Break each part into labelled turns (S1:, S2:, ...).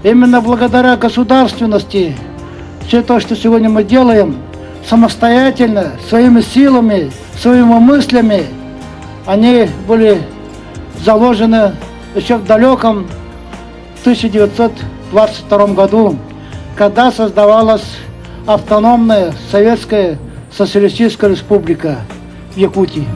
S1: Именно благодаря государственности, все то, что сегодня мы делаем, самостоятельно, своими силами, своими мыслями, они были заложены еще в далеком 1922 году, когда создавалась автономная Советская Социалистическая Республика в Якутии.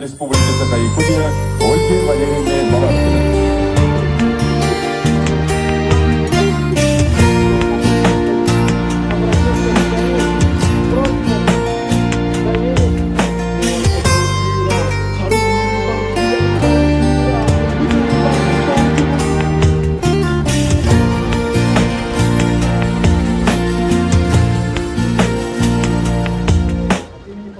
S2: Республики Саха-Якутия Ольги Валерьевны Малаховой.